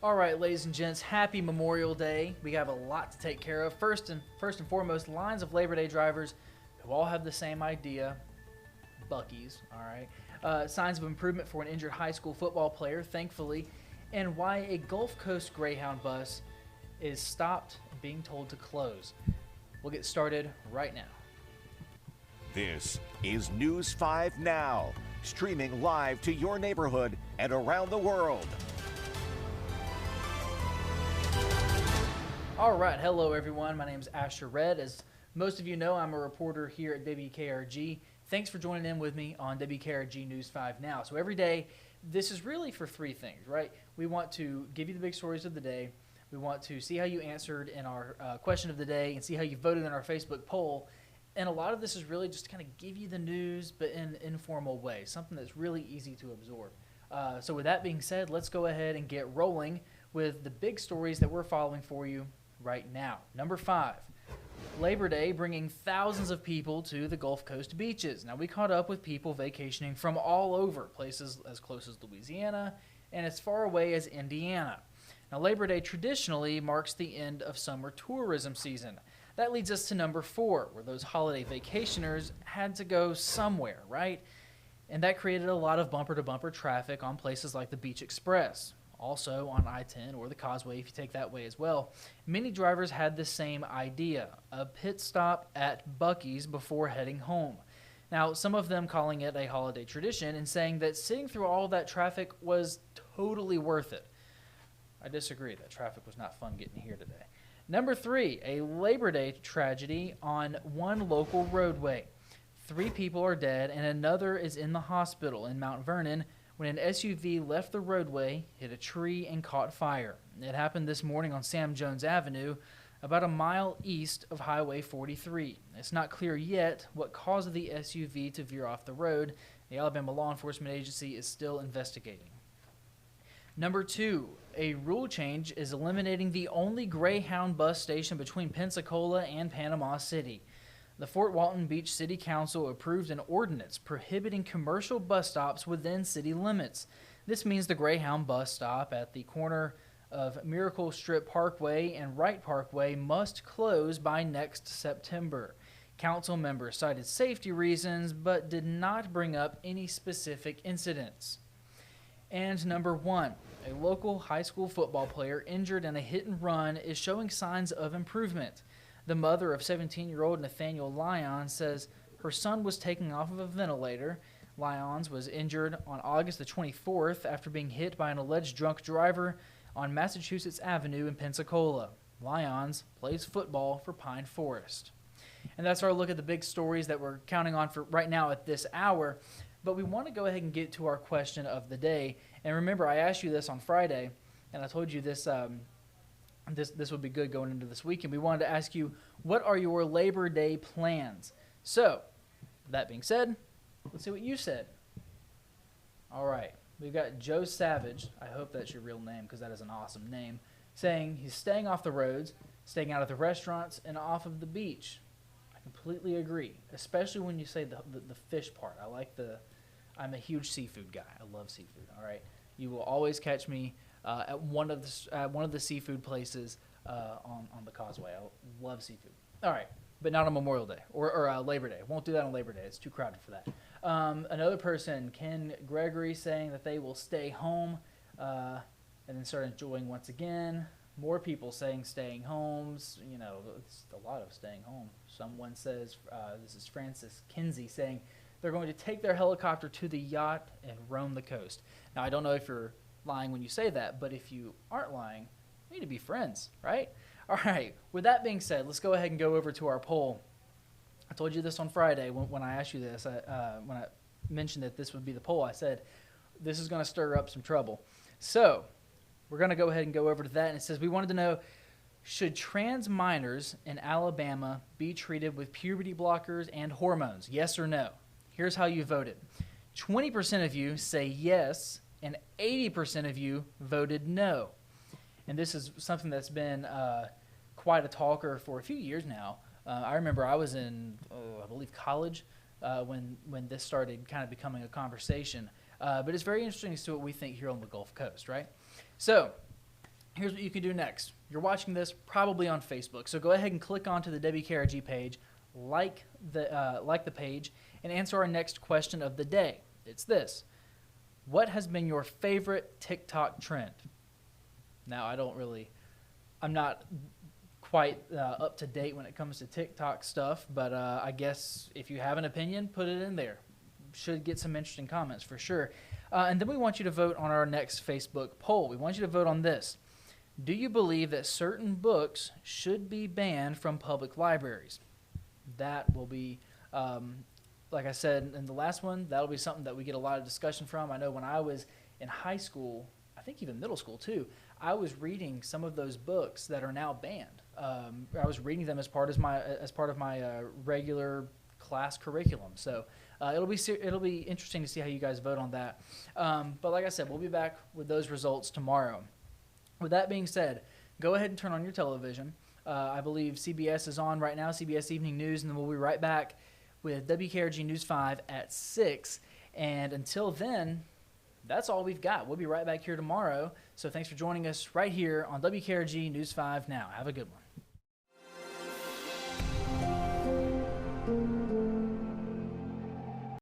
All right, ladies and gents, happy Memorial Day. We have a lot to take care of. First and foremost, lines of Labor Day drivers who all have the same idea, Buc-ee's, all right. Signs of improvement for an injured high school football player, thankfully, and why a Gulf Coast Greyhound bus is stopped and being told to close. We'll get started right now. This is News 5 Now, streaming live to your neighborhood and around the world. All right, hello everyone. My name is Asher Red. As most of you know, I'm a reporter here at WKRG. Thanks for joining in with me on WKRG News 5 Now. So every day, this is really for three things, right? We want to give you the big stories of the day. We want to see how you answered in our question of the day and see how you voted in our Facebook poll. And a lot of this is really just to kind of give you the news, but in an informal way, something that's really easy to absorb. So with that being said, let's go ahead and get rolling with the big stories that we're following for you right now. Number 5, Labor Day bringing thousands of people to the Gulf Coast beaches. Now, we caught up with people vacationing from all over, places as close as Louisiana and as far away as Indiana. Now, Labor Day traditionally marks the end of summer tourism season. That leads us to number 4, where those holiday vacationers had to go somewhere, right? And that created a lot of bumper-to-bumper traffic on places like the Beach Express. Also on I-10 or the Causeway, if you take that way as well. Many drivers had the same idea, a pit stop at Buc-ee's before heading home. Now, some of them calling it a holiday tradition and saying that sitting through all of that traffic was totally worth it. I disagree. That traffic was not fun getting here today. Number 3, a Labor Day tragedy on one local roadway. 3 people are dead and another is in the hospital in Mount Vernon when an SUV left the roadway, hit a tree, and caught fire. It happened this morning on Sam Jones Avenue, about a mile east of Highway 43. It's not clear yet what caused the SUV to veer off the road. The Alabama Law Enforcement Agency is still investigating. Number 2, a rule change is eliminating the only Greyhound bus station between Pensacola and Panama City. The Fort Walton Beach City Council approved an ordinance prohibiting commercial bus stops within city limits. This means the Greyhound bus stop at the corner of Miracle Strip Parkway and Wright Parkway must close by next September. Council members cited safety reasons but did not bring up any specific incidents. And number 1, a local high school football player injured in a hit and run is showing signs of improvement. The mother of 17-year-old Nathaniel Lyons says her son was taken off of a ventilator. Lyons was injured on August the 24th after being hit by an alleged drunk driver on Massachusetts Avenue in Pensacola. Lyons plays football for Pine Forest. And that's our look at the big stories that we're counting on for right now at this hour. But we want to go ahead and get to our question of the day. And remember, I asked you this on Friday, and I told you this this would be good going into this weekend. We wanted to ask you, what are your Labor Day plans? So, that being said, let's see what you said. All right, we've got Joe Savage. I hope that's your real name because that is an awesome name. Saying he's staying off the roads, staying out of the restaurants, and off of the beach. I completely agree, especially when you say the fish part. I'm a huge seafood guy. I love seafood, all right? You will always catch me at one of the seafood places on the Causeway. I love seafood. All right, but not on Memorial Day or Labor Day. Won't do that on Labor Day. It's too crowded for that. Another person, Ken Gregory, saying that they will stay home and then start enjoying once again. More people saying staying homes. You know, it's a lot of staying home. Someone says, this is Francis Kinsey, saying they're going to take their helicopter to the yacht and roam the coast. Now, I don't know if you're lying when you say that, but if you aren't lying, we need to be friends, right? All right, with that being said, let's go ahead and go over to our poll. I told you this on Friday when I asked you this, when I mentioned that this would be the poll. I said, this is going to stir up some trouble. So we're going to go ahead and go over to that, and it says we wanted to know, should trans minors in Alabama be treated with puberty blockers and hormones, yes or no? Here's how you voted. 20% of you say yes, and 80% of you voted no. And this is something that's been quite a talker for a few years now. I remember I was in, I believe, college when this started kind of becoming a conversation. But it's very interesting as to what we think here on the Gulf Coast, right? So here's what you can do next. You're watching this probably on Facebook, so go ahead and click onto the WKRG page, like the page, and answer our next question of the day. It's this: what has been your favorite TikTok trend? Now, I'm not quite up to date when it comes to TikTok stuff, but I guess if you have an opinion, put it in there. Should get some interesting comments for sure. And then we want you to vote on our next Facebook poll. We want you to vote on this: do you believe that certain books should be banned from public libraries? That will be, like I said in the last one, that'll be something that we get a lot of discussion from. I know when I was in high school, I think even middle school too, I was reading some of those books that are now banned. I was reading them as part of my regular class curriculum. So it'll be interesting to see how you guys vote on that. But like I said, we'll be back with those results tomorrow. With that being said, go ahead and turn on your television. I believe CBS is on right now, CBS Evening News, and then we'll be right back with WKRG News 5 at 6. And until then, that's all we've got. We'll be right back here tomorrow. So thanks for joining us right here on WKRG News 5 Now. Have a good one.